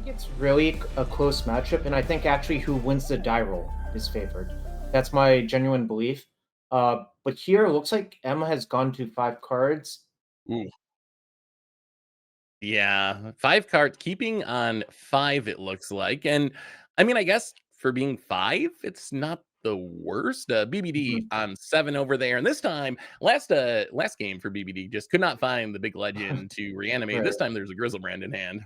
think it's really a close matchup, and I think actually who wins the die roll is favored. That's my genuine belief. But here it looks like Emma has gone to 5 cards. Ooh. Yeah, 5 cards, keeping on 5, it looks like, and, I mean, I guess for being 5, it's not the worst, BBD Mhm. on 7 over there, and this time last game for BBD just could not find the big legend to reanimate. This Right. time there's a Grizzlebrand in hand.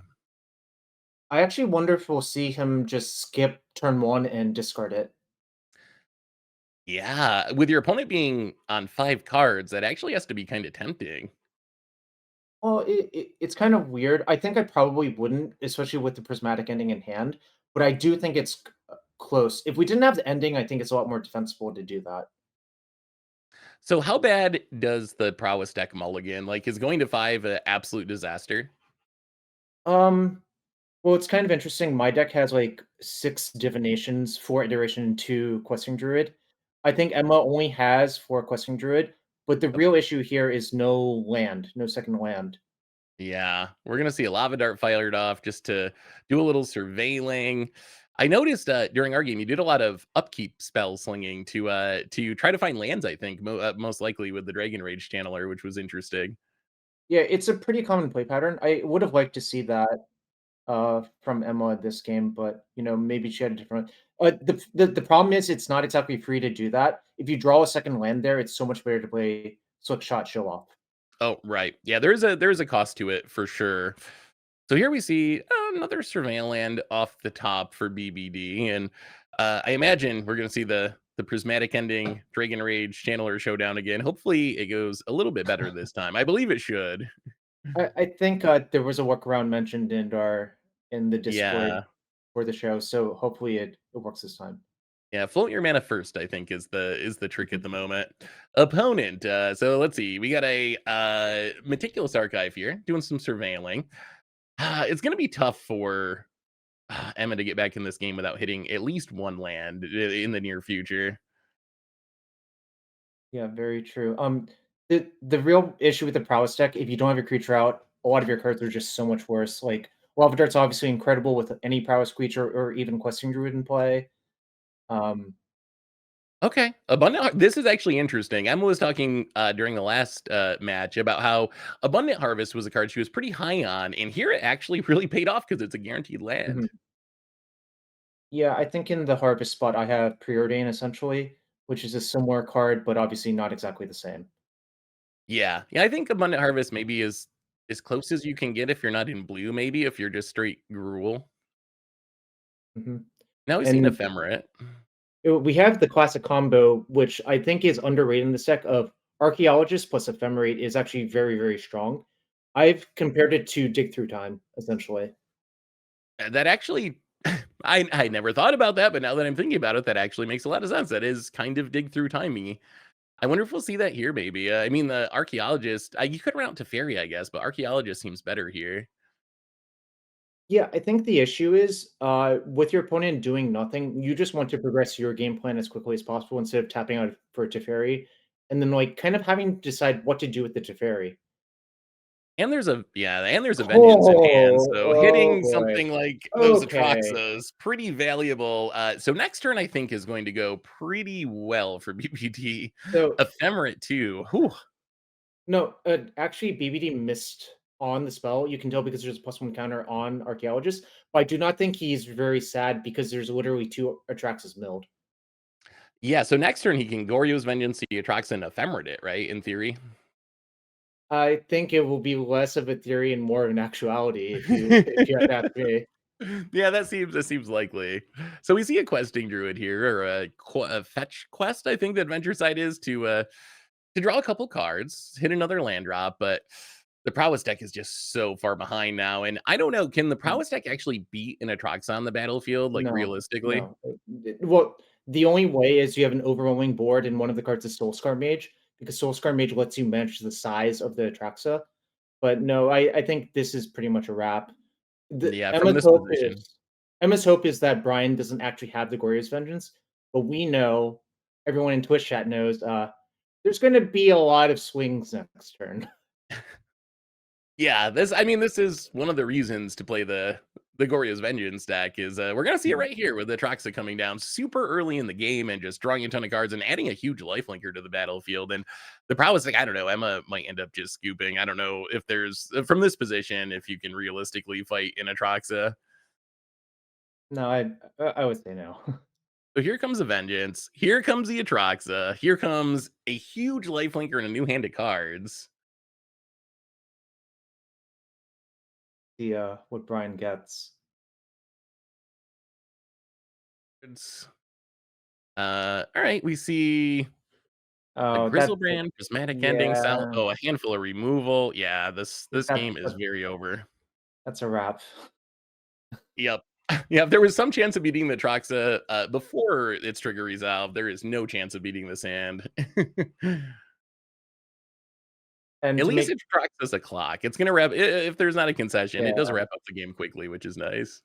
I actually wonder if we'll see him just skip turn 1 and discard it. Yeah, with your opponent being on 5 cards, that actually has to be kinda tempting. Well, it's kind of weird. I think I probably wouldn't, especially with the prismatic ending in hand, but I do think it's close. If we didn't have the ending, I think it's a lot more defensible to do that. So how bad does the prowess deck mulligan? Like, is going to 5 a absolute disaster? Um, Well, it's kind of interesting. My deck has like 6 divinations, 4 iteration, and 2 questing druid. I think Emma only has 4 questing druid, but the real issue here is no land, no second land. Yeah, we're gonna see a lava dart fired off just to do a little surveilling. I noticed during our game you did a lot of upkeep spell slinging to try to find lands. I think most likely with the Dragon Rage channeler, which was interesting. Yeah, it's a pretty common play pattern. I would have liked to see that from Emma this game, but maybe she had a different. The problem is it's not exactly free to do that. If you draw a second land there, it's so much better to play Slick Shot Show Off. Oh, right. Yeah, there's a cost to it for sure. So here we see another surveil land off the top for BBD, and I imagine we're going to see the prismatic ending Dragon Rage Channeler showdown again. Hopefully, it goes a little bit better this time. I believe it should. I think there was a workaround mentioned in the Discord Yeah, for the show, so hopefully it works this time. yeah. Float your mana first. I think is the trick at Mhm. the moment. Opponent. So let's see. We got a meticulous archive here doing some surveilling. It's going to be tough for Emma to get back in this game without hitting at least one land in the near future. Yeah, very true. The real issue with the prowess deck, if you don't have your creature out, a lot of your cards are just so much worse. Like Lava Dart's obviously incredible with any prowess creature or even Questing Druid in play. Um, Okay, this is actually interesting. Emma was talking during the last match about how Abundant Harvest was a card she was pretty high on, and here it actually really paid off because it's a guaranteed land. mhm. Yeah, I think in the Harvest spot I have Preordain essentially, which is a similar card, but obviously not exactly the same. Yeah, yeah, I think Abundant Harvest maybe is as close as you can get if you're not in blue. Maybe if you're just straight Gruul. Mhm. Now we've seen And Ephemerate. We have the classic combo, which I think is underrated in this deck of Archaeologist plus Ephemerate is actually very, very strong. I've compared it to Dig Through Time, essentially. That actually, I never thought about that, but now that I'm thinking about it, that actually makes a lot of sense. That is kind of dig through timey. I wonder if we'll see that here, maybe. I mean, the archaeologist, you could run out to fairy, I guess, but archaeologist seems better here. Yeah, I think the issue is, with your opponent doing nothing, you just want to progress your game plan as quickly as possible instead of tapping out for Teferi, and then, like, kind of having to decide what to do with the Teferi. And there's a vengeance in hand. Oh, So oh hitting boy. something like those Okay. Atraxas pretty valuable. So next turn, I think, is going to go pretty well for BBD. So Ephemerate too. Whew. no, actually, BBD missed on the spell. You can tell because there's a +1 counter on Archaeologist, but I do not think he's very sad because there's literally 2 Atraxas milled. Yeah, so next turn he can Goryo's Vengeance, he Atraxa and Ephemerate it, right? In theory. I think it will be less of a theory and more of an actuality if you had to ask me. Yeah, that seems likely. So we see a questing druid here, or a fetch quest. I think the adventure side is to draw a couple cards, hit another land drop, but the prowess deck is just so far behind now. And I don't know, can the Mm, prowess deck actually beat an Atraxa on the battlefield, like no, realistically? no. Well, the only way is you have an overwhelming board and one of the cards is Soulscar Mage, because Soulscar Mage lets you manage the size of the Atraxa. But no, I think this is pretty much a wrap. The Yeah, from Emma's this hope position. is Emma's hope is that Brian doesn't actually have the Glorious Vengeance, but we know, everyone in Twitch chat knows, there's gonna be a lot of swings next turn. Yeah, this I mean, this is one of the reasons to play the Goryo's Vengeance deck is we're gonna see it right here with the Atraxa coming down super early in the game and just drawing a ton of cards and adding a huge lifelinker to the battlefield. And the prowess, like I don't know, Emma might end up just scooping. I don't know if there's from this position if you can realistically fight in Atraxa. No, I would say no. So here comes a Vengeance. Here comes the Atraxa. Here comes a huge lifelinker and a new hand of cards. The what Brian gets. It's, all right, we see a Oh, Grizzlebrand, Prismatic Ending, yeah. a handful of removal. Yeah, this That, game is that very over. that's a wrap. Yep. Yeah, there was some chance of beating the Troxa before its trigger resolve. There is no chance of beating this hand. And At to least make it Troxa's a clock. It's gonna wrap if there's not a concession, it does yeah, wrap up the game quickly, which is nice.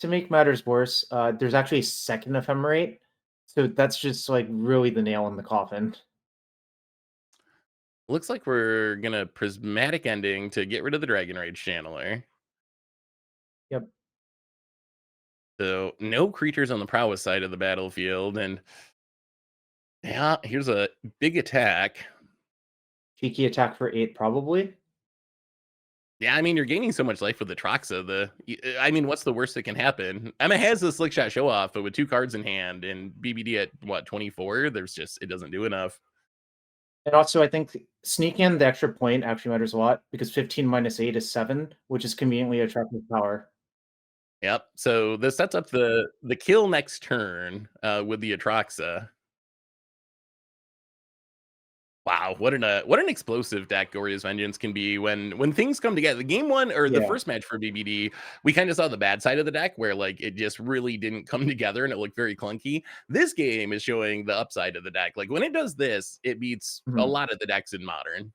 to make matters worse, there's actually a second ephemerate, so that's just like really the nail in the coffin. Looks like we're gonna prismatic ending to get rid of the Dragon Rage channeler. Yep, So no creatures on the prowess side of the battlefield, and yeah, here's a big attack. cheeky attack for 8 probably. Yeah, I mean, you're gaining so much life with the Troxa. I mean, what's the worst that can happen? Emma has the slick shot show off, but with 2 cards in hand and BBD at what 24, there's just it doesn't do enough. And also, I think sneak in the extra point actually matters a lot because 15 minus 8 is 7, which is conveniently attractive power. Yep. So this sets up the kill next turn with the Atraxa. Wow, what an explosive deck Goryo's Vengeance can be when things come together. Game one or the Yeah. first match for BBD, we kind of saw the bad side of the deck where like it just really didn't come together and it looked very clunky. This game is showing the upside of the deck. Like when it does this, it beats a Mhm. lot of the decks in modern.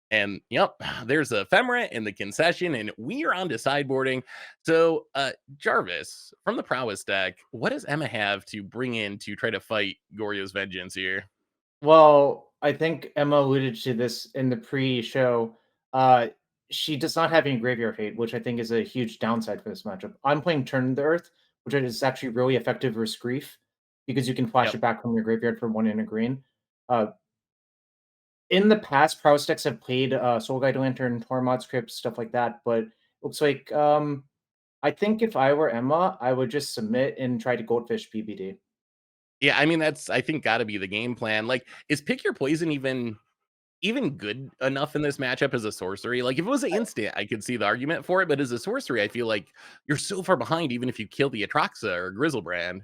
And yep, there's a ephemera in the concession, and we are on to sideboarding. So, Jarvis from the prowess deck, what does Emma have to bring in to try to fight Goryo's Vengeance here? Well, I think Emma alluded to this in the pre-show. Uh, she does not have any graveyard hate, which I think is a huge downside for this matchup. I'm playing Turn the Earth, which is actually really effective versus Grief because you can flash Yep. it back from your graveyard for 1 in a green. Uh, in the past, Prowess decks have played Soul Guide Lantern, Tormod Script, stuff like that, but looks like I think if I were Emma, I would just submit and try to Goldfish PBD. Yeah, I mean that's I think got to be the game plan. Like, is pick your poison even good enough in this matchup as a sorcery? Like, if it was an instant, I could see the argument for it, but as a sorcery, I feel like you're so far behind, even if you kill the Atraxa or Grizzlebrand.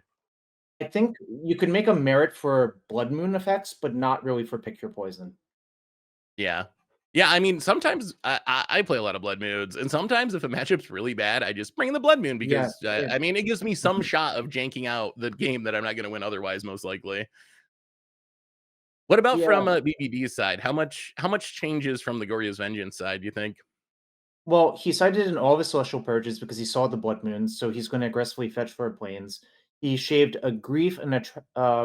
I think you could make a merit for Blood Moon effects, but not really for Pick Your Poison. Yeah. Yeah, I mean, sometimes I play a lot of Blood Moons, and sometimes if a matchup's really bad, I just bring the Blood Moon Yeah, because, same. I mean, it gives me some shot of janking out the game that I'm not gonna win otherwise, most likely. What about Yeah. from, BBD's side? How much changes from the Goryo's Vengeance side, do you think? Well, he cited in all of his Celestial Purges because he saw the Blood Moons, so he's going to aggressively fetch for planes. He shaved a Grief and a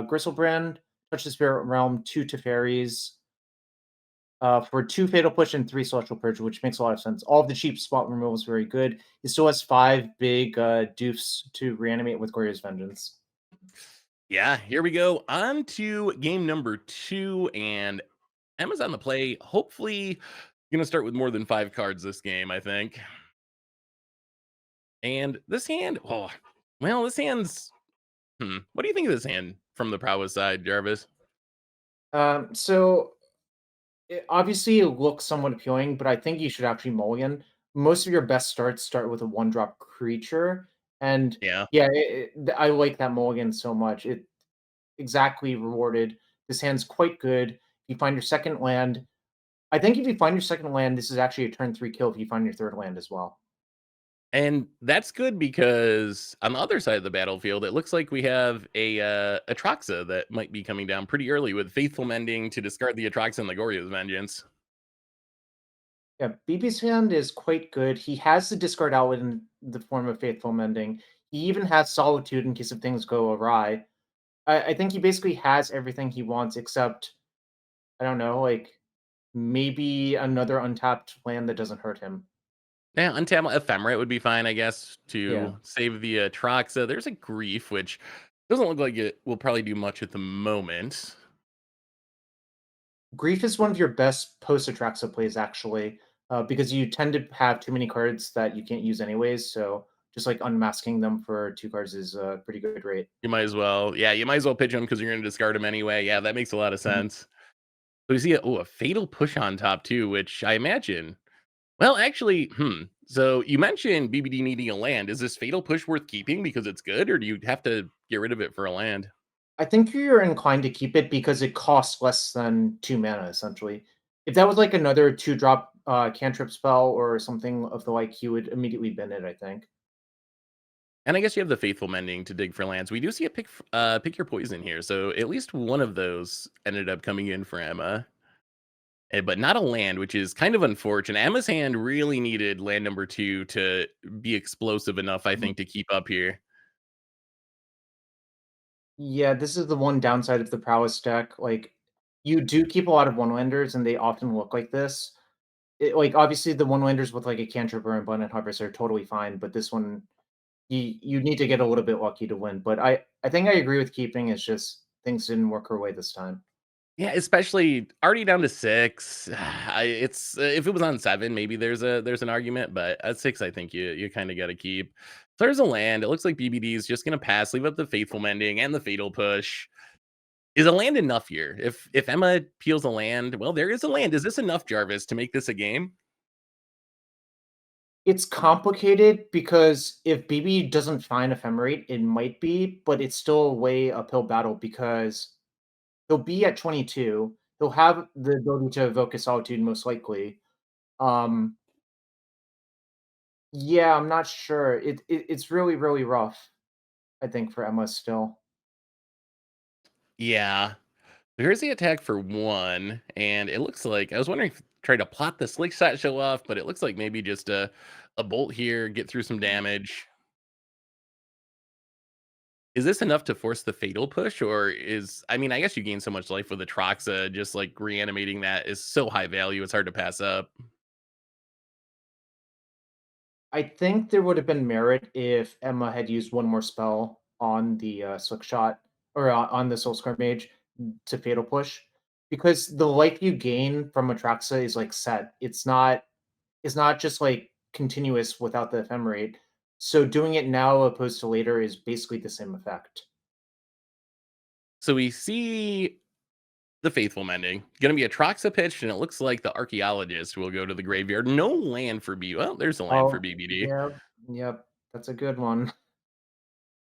Gristlebrand, Touch the Spirit Realm, 2 Teferis, for 2 Fatal Push and 3 Celestial Purge, which makes a lot of sense. All of the cheap spot removal is very good. He still has 5 big doofs to reanimate with Goryo's Vengeance. Yeah, here we go. On to game number 2, and Emma's on the play. Hopefully, gonna start with more than 5 cards this game, I think. And this hand, oh, well, this hand's what do you think of this hand from the prowess side, Jarvis? So obviously, it looks somewhat appealing, but I think you should actually mulligan. Most of your best starts start with a 1-drop creature, and Yeah. yeah, I like that mulligan so much. It exactly rewarded. This hand's quite good. If you find your second land, I think if you find your second land, this is actually a turn 3 kill if you find your third land as well. And that's good because on the other side of the battlefield, it looks like we have a Atraxa that might be coming down pretty early with Faithful Mending to discard the Atraxa and the Goryo's Vengeance. Yeah, BB's hand is quite good. He has the discard out in the form of Faithful Mending. He even has Solitude in case if things go awry. I think he basically has everything he wants except, I don't know, like maybe another untapped land that doesn't hurt him. Yeah, untap Ephemerate would be fine, I guess, Yeah. to save the Atraxa. There's a Grief, which doesn't look like it will probably do much at the moment. Grief is one of your best post-Atraxa plays, actually, because you tend to have too many cards that you can't use anyways, so just, like, unmasking them for 2 cards is a pretty good rate. You might as well, yeah, you might as well pitch him because you're going to discard him anyway. Yeah, that makes a lot of Mhm. sense. So we see a Fatal Push on top too, which I imagine. Well, actually, So you mentioned BBD needing a land. Is this Fatal Push worth keeping because it's good, or do you have to get rid of it for a land? I think you're inclined to keep it because it costs less than 2 mana, essentially. If that was, like, another 2-drop, cantrip spell or something of the like, you would immediately bin it, I think. And I guess you have the Faithful Mending to dig for lands. We do see a pick your poison here, so at least one of those ended up coming in for Emma, but not a land, which is kind of unfortunate. Emma's hand really needed land number 2 to be explosive enough, I Mhm. think, to keep up here. Yeah, this is the one downside of the prowess deck, like, you do keep a lot of one-landers, and they often look like this. Like, obviously, the one-landers with, like, a cantrip or abundant harvest are totally fine, but this one, you need to get a little bit lucky to win, but I think I agree with keeping, it's just things didn't work her way this time. Yeah, especially already down to 6. It's if it was on 7, maybe there's an argument, but at 6, I think you kind of got to keep. There's a land. It looks like BBD is just gonna pass, leave up the Faithful Mending and the Fatal Push. Is a land enough here? If Emma peels a land, well, there is a land. Is this enough, Jarvis, to make this a game? It's complicated because if BB doesn't find Ephemerate, it might be, but it's still a way uphill battle because he'll be at 22. He'll have the ability to evoke a Solitude most likely. Um, yeah, I'm not sure. It's really, really rough, I think, for Emma still. Yeah. Here's the attack for 1, and it looks like I was wondering if try to plot the slick shot show off, but it looks like maybe just a bolt here, get through some damage. Is this enough to force the fatal push, or is I mean, I guess you gain so much life with Atraxa, just like reanimating that is so high value, it's hard to pass up. I think there would have been merit if Emma had used one more spell on the Slick Shot or on the Soul Scar Mage to Fatal Push, because the life you gain from Atraxa is like set. It's not just like continuous without the Ephemerate. So doing it now opposed to later is basically the same effect. So we see the faithful mending. Gonna be Atraxa pitched, and it looks like the archaeologist will go to the graveyard. No land for B. Well, there's a land for Oh, BBD. yeah, yep, that's a good one.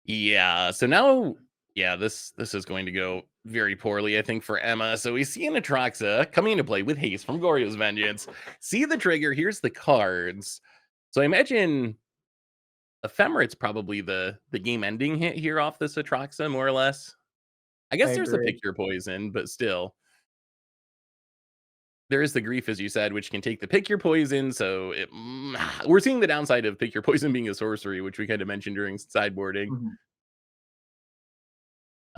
Yeah. So now, yeah, this is going to go very poorly, I think, for Emma. So we see an Atraxa coming into play with haste from Goryo's Vengeance. See the trigger. Here's the cards. So I imagine Ephemerate's probably the game ending hit here off this Atraxa, more or less. I I guess there's the agree. pick your poison, but still. There is the grief, as you said, which can take the pick your poison. So we're seeing the downside of pick your poison being a sorcery, which we kind of mentioned during sideboarding.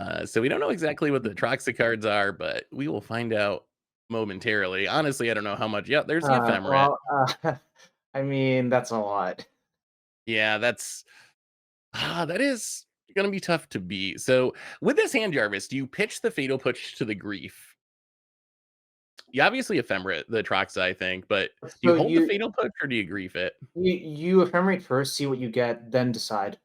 Mhm, So we don't know exactly what the mhm. Troxa cards are, but we will find out momentarily. Honestly, I don't know how much. Yeah, there's the ephemerate. Well, I mean, that's a lot. Yeah, that is gonna be tough to beat. So with this hand, Jarvis, do you pitch the fatal push to the grief? You obviously ephemerate the Troxa, I think, but do you So hold the you fatal push or do you grief it? you ephemerate first, see what you get, then decide.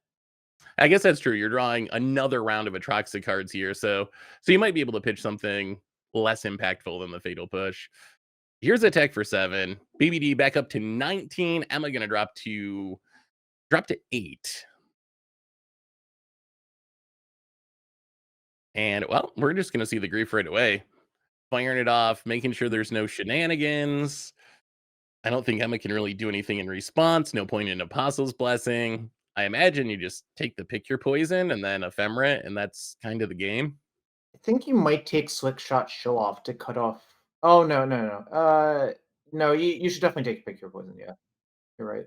I guess that's true. You're drawing another round of Atraxa cards here, so you might be able to pitch something less impactful than the fatal push. Here's a tech for 7. BBD back up to 19. Emma gonna drop to 8. And well, we're just gonna see the grief right away. Firing it off, making sure there's no shenanigans. I don't think Emma can really do anything in response. No point in Apostle's Blessing. I imagine you just take the pick your poison and then ephemerate, and that's kind of the game. I think you might take Slick Shot Show Off to cut off. Oh, no, no, no. No, you should definitely take Pick Your Poison, yeah. You're right.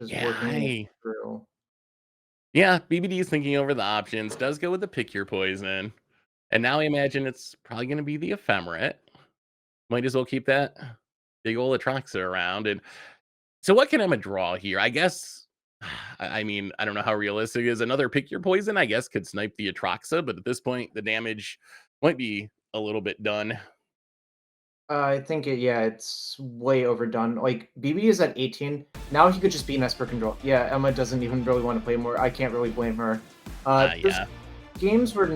Just Yeah, working it through. yeah, BBD is thinking over the options. Does go with the pick your poison. And now I imagine it's probably gonna be the Ephemerate. Might as well keep that big ol' Atraxa around, and so what can Emma draw here? I guess I mean, I don't know how realistic it is. Another Pick Your Poison, I guess, could snipe the Atraxa, but at this point, the damage might be a little bit done. I think yeah, it's way overdone. Like BB is at 18. Now he could just be an Esper control. Yeah, Emma doesn't even really want to play more. I can't really blame her. There's Yeah. games where